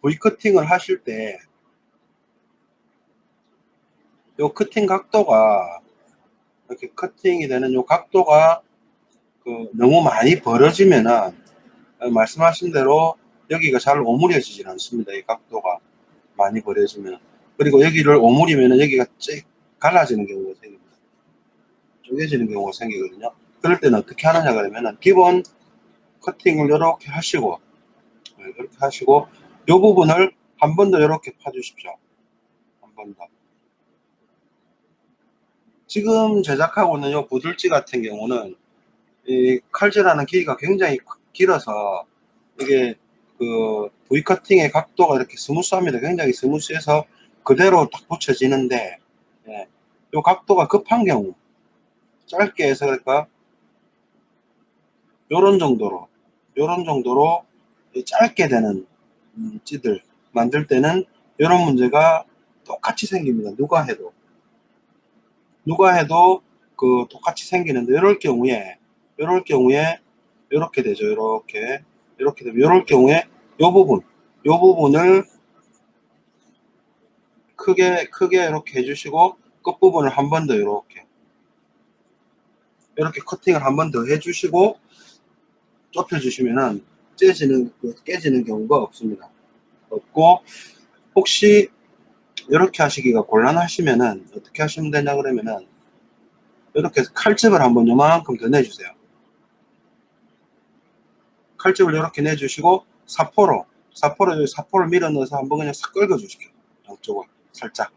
V 커팅을 하실 때 요 커팅 각도가 이렇게 커팅이 되는 요 각도가 너무 많이 벌어지면은 말씀하신 대로 여기가 잘 오므려지질 않습니다. 이 각도가 많이 벌어지면. 그리고 여기를 오므리면은 여기가 쭉 갈라지는 경우가 생깁니다. 쪼개지는 경우가 생기거든요. 그럴 때는 어떻게 하느냐 그러면은 기본 커팅을 이렇게 하시고 이렇게 하시고 요 부분을 한 번 더 이렇게 파주십시오. 한 번 더. 지금 제작하고 있는 요 부들지 같은 경우는 이 칼질하는 길이가 굉장히 길어서 이게 V 커팅의 각도가 이렇게 스무스합니다. 굉장히 스무스해서 그대로 딱 붙여지는데, 예, 요 각도가 급한 경우 짧게 해서 그럴까 요런 정도로 짧게 되는 찌들 만들 때는 이런 문제가 똑같이 생깁니다. 누가 해도 똑같이 생기는데 이럴 경우에 이렇게 되죠. 이렇게 되면 이럴 경우에 요 부분을 크게 이렇게 해주시고 끝부분을 한 번 더 이렇게 커팅을 한 번 더 해주시고 좁혀주시면은 깨지는 경우가 없습니다. 없고 혹시 이렇게 하시기가 곤란하시면은 어떻게 하시면 되냐 그러면은 이렇게 칼집을 한번 요만큼 더 내주세요. 칼집을 이렇게 내주시고 사포를 밀어 넣어서 한번 그냥 싹 긁어 주십시오. 양쪽을 살짝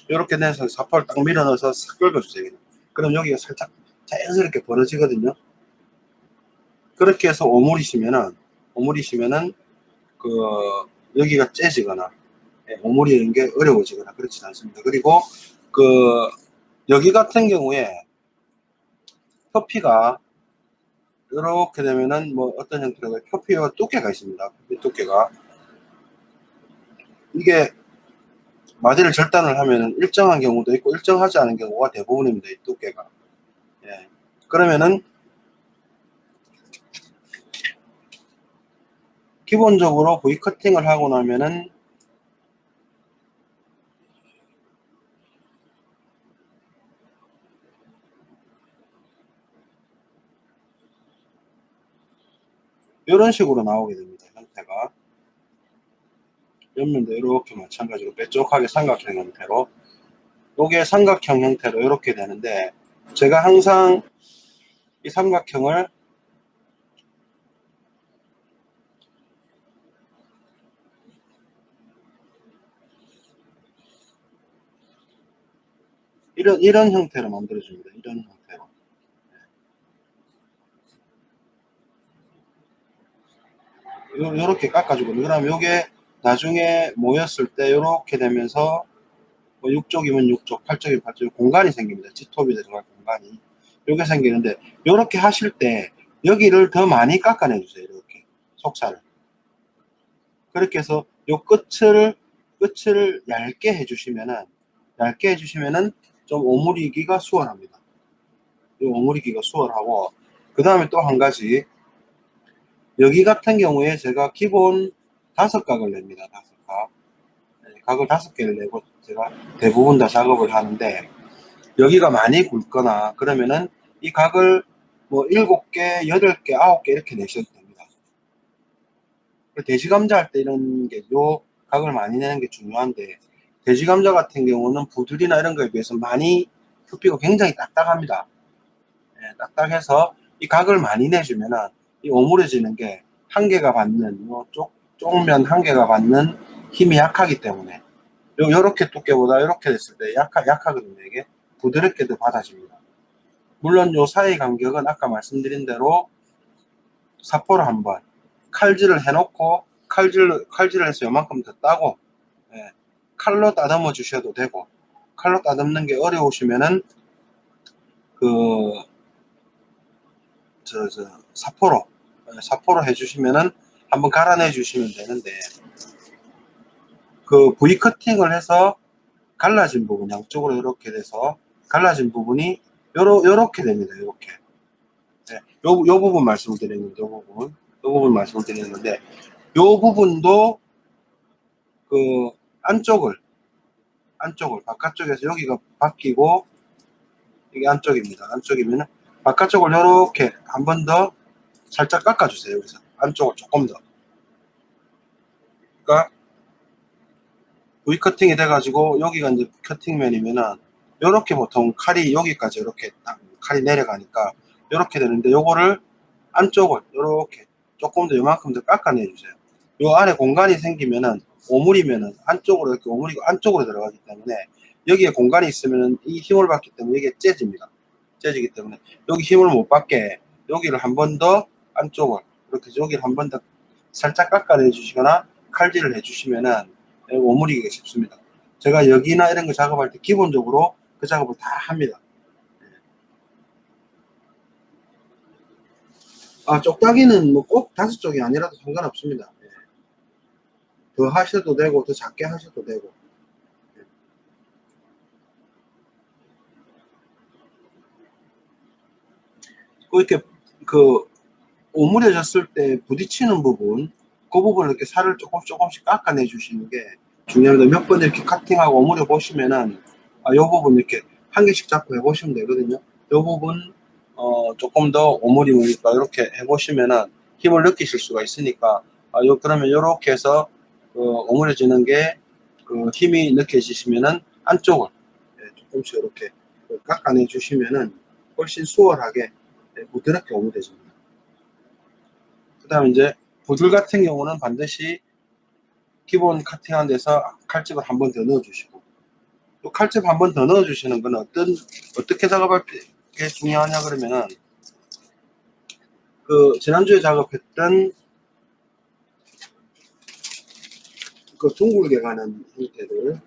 이렇게 내서 사포를 딱 밀어 넣어서 싹 긁어 주세요. 그럼 여기가 살짝 자연스럽게 벌어지거든요. 그렇게 해서 오므리시면은 그 여기가 째지거나 오므리는 게 어려워지거나 그렇지 않습니다. 그리고 여기 같은 경우에 표피가 이렇게 되면은 뭐 어떤 형태로 표피와 두께가 있습니다. 두께가 이게 마디를 절단을 하면은 일정한 경우도 있고 일정하지 않은 경우가 대부분입니다. 이 두께가. 예. 그러면은 기본적으로 V 커팅을 하고 나면은 이런 식으로 나오게 됩니다. 형태가. 옆면도 이렇게 마찬가지로 뾰족하게 삼각형 형태로 요게 삼각형 형태로 이렇게 되는데 제가 항상 이 삼각형을 이런 형태로 만들어줍니다. 이런 형태로. 요렇게 깎아주고 그러면 요게 나중에 모였을 때 요렇게 되면서 뭐 6쪽이면 6쪽, 8쪽이면 8쪽 공간이 생깁니다. 지톱이 들어갈 공간이 요게 생기는데 요렇게 하실 때 여기를 더 많이 깎아내 주세요. 이렇게 속살을 그렇게 해서 요 끝을 얇게 해주시면은 좀 오므리기가 수월합니다. 이 오므리기가 수월하고 그 다음에 또 한 가지 여기 같은 경우에 제가 기본 5각을 냅니다. 5각. 각을 5개를 내고 제가 대부분 다 작업을 하는데 여기가 많이 굵거나 그러면은 이 각을 뭐 7개, 8개, 9개 이렇게 내셔도 됩니다. 돼지감자 할 때 이런 게 요 각을 많이 내는 게 중요한데 돼지감자 같은 경우는 부들이나 이런 거에 비해서 많이 표피가 굉장히 딱딱합니다. 예, 딱딱해서 이 각을 많이 내주면은 이 오므려지는 게 한 개가 받는 쪽면 한 개가 받는 힘이 약하기 때문에 요렇게 두께보다 이렇게 됐을 때 약하거든요. 이게 부드럽게도 받아집니다. 물론 요 사이 간격은 아까 말씀드린 대로 사포를 한번 칼질을 해놓고 칼질을 해서 요만큼 더 따고 예, 칼로 따듬어 주셔도 되고 칼로 따듬는 게 어려우시면은 그 사포로 해주시면은 한번 갈아내 주시면 되는데 V 커팅을 해서 갈라진 부분 양쪽으로 이렇게 돼서 갈라진 부분이 요렇게 됩니다. 이렇게 네, 요 부분 말씀을 드리는데 요 부분 말씀을 드리는데 요 부분도 그 안쪽을 바깥쪽에서 여기가 바뀌고 이게 안쪽입니다. 안쪽이면은 바깥쪽을 이렇게 한 번 더 살짝 깎아주세요. 여기서 안쪽을 조금 더. 그러니까 V 커팅이 돼가지고 여기가 이제 커팅면이면은 이렇게 보통 칼이 여기까지 이렇게 딱 칼이 내려가니까 이렇게 되는데 요거를 안쪽을 이렇게 조금 더 요만큼 더 깎아내 주세요. 요 안에 공간이 생기면은 오물이면은 안쪽으로 이렇게 오물이고 안쪽으로 들어가기 때문에 여기에 공간이 있으면은 이 힘을 받기 때문에 이게 째집니다. 째지기 때문에 여기 힘을 못 받게 여기를 한 번 더 안쪽을 이렇게 여기를 한 번 더 살짝 깎아내 주시거나 칼질을 해 주시면은 오물이기가 쉽습니다. 제가 여기나 이런 거 작업할 때 기본적으로 그 작업을 다 합니다. 아, 쪽다기는 뭐 꼭 5쪽이 아니라도 상관없습니다. 더 하셔도 되고, 더 작게 하셔도 되고. 이렇게 그 오므려졌을 때 부딪히는 부분, 그 부분을 이렇게 살을 조금씩 깎아내 주시는 게 중요합니다. 몇 번 이렇게 카팅하고 오므려 보시면은, 아, 요 부분 이렇게 한 개씩 잡고 해보시면 되거든요. 요 부분, 조금 더 오므리니까 이렇게 해보시면은 힘을 느끼실 수가 있으니까, 아, 그러면 요렇게 해서, 오므려지는 게, 힘이 느껴지시면은 안쪽을 조금씩 이렇게 깎아내 주시면은 훨씬 수월하게 부드럽게 오므려집니다. 그 다음에 이제 부들 같은 경우는 반드시 기본 카팅한 데서 칼집을 한 번 더 넣어주시고, 또 칼집 한 번 더 넣어주시는 건 어떻게 작업할 게 중요하냐 그러면은, 그 지난주에 작업했던 그 둥글게 가는 형태들,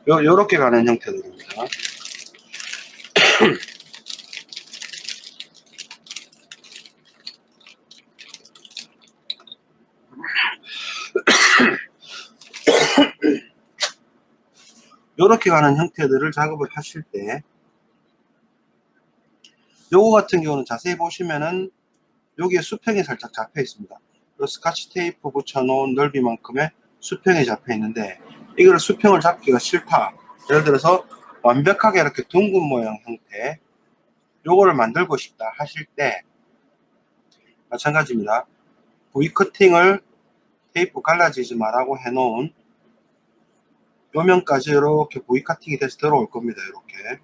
요렇게 가는 형태들입니다. 요렇게 가는 형태들을 작업을 하실 때, 요거 같은 경우는 자세히 보시면은 여기에 수평이 살짝 잡혀 있습니다. 스카치 테이프 붙여놓은 넓이만큼의 수평이 잡혀 있는데, 이걸 수평을 잡기가 싫다. 예를 들어서 완벽하게 이렇게 둥근 모양 형태, 요거를 만들고 싶다 하실 때 마찬가지입니다. V 커팅을 테이프 갈라지지 말라고 해놓은 요면까지 이렇게 V 커팅이 돼서 들어올 겁니다. 이렇게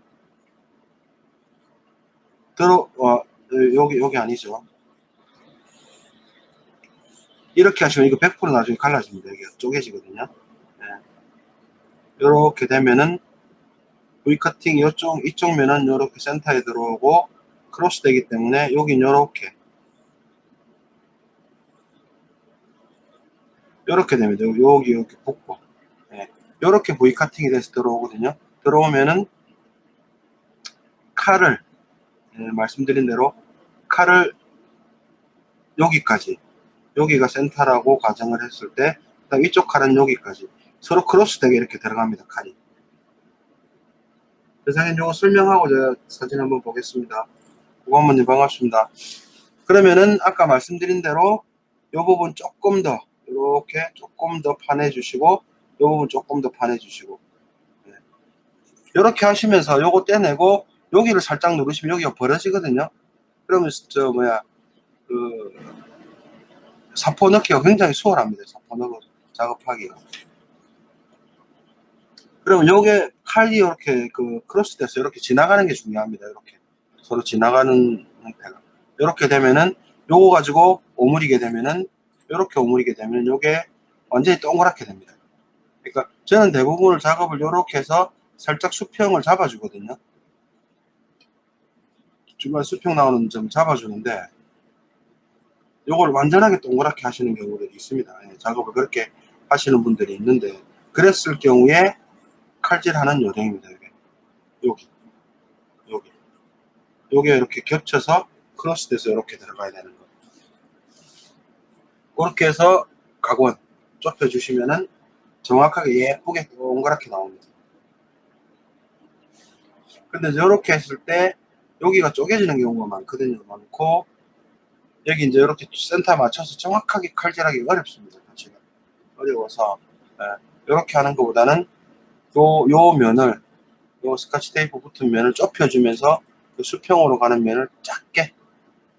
여기 아니죠. 이렇게 하시면 이거 100% 나중에 갈라집니다. 이게 쪼개지거든요. 네. 이렇게 되면은 V 커팅 이쪽 면은 이렇게 센터에 들어오고 크로스 되기 때문에 여긴 이렇게 됩니다. 여기 이렇게 붙고, 이렇게 V 커팅이 돼서 들어오거든요. 들어오면은 칼을, 말씀드린 대로 칼을 여기까지, 여기가 센터라고 가정을 했을 때, 그다음 이쪽 칼은 여기까지 서로 크로스 되게 이렇게 들어갑니다. 칼이. 선생님, 이거 설명하고 제가 사진 한번 보겠습니다. 고관모님 반갑습니다. 그러면은 아까 말씀드린 대로 이 부분 조금 더 이렇게 조금 더 파내 주시고, 이 부분 조금 더 파내 주시고, 이렇게 하시면서 요거 떼내고 여기를 살짝 누르시면 여기가 벌어지거든요. 그러면 그 사포 넣기가 굉장히 수월합니다. 사포 넣어 작업하기가. 그러면 요게 칼이 이렇게 크로스 돼서 이렇게 지나가는 게 중요합니다. 이렇게 서로 지나가는 형태가 이렇게 되면은 요거 가지고 오므리게 되면은 이렇게 오므리게 되면 요게 완전히 동그랗게 됩니다. 그러니까 저는 대부분을 작업을 이렇게 해서 살짝 수평을 잡아주거든요. 중간 수평 나오는 점 잡아주는데 요걸 완전하게 동그랗게 하시는 경우들이 있습니다. 작업을 그렇게 하시는 분들이 있는데, 그랬을 경우에 칼질하는 요령입니다. 여기 여기 요게 이렇게 겹쳐서 크로스돼서 이렇게 들어가야 되는 거. 그렇게 해서 각원 좁혀 주시면은 정확하게 예쁘게 동그랗게 나옵니다. 근데 이렇게 했을 때 여기가 쪼개지는 경우가 많거든요. 많고 여기 이제 이렇게 센터 맞춰서 정확하게 칼질하기 어렵습니다. 사실은. 어려워서 이렇게 하는 것보다는 요 면을, 요 스카치 테이프 붙은 면을 좁혀주면서 그 수평으로 가는 면을 작게,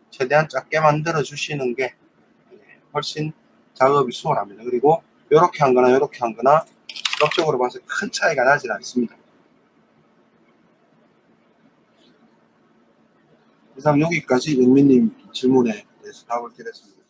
최대한 작게 만들어 주시는 게 훨씬 작업이 수월합니다. 그리고 이렇게 한 거나 이렇게 한 거나 시각적으로 봐서 큰 차이가 나질 않습니다. 이상 여기까지 영민님 질문에 대해서 답을 드렸습니다.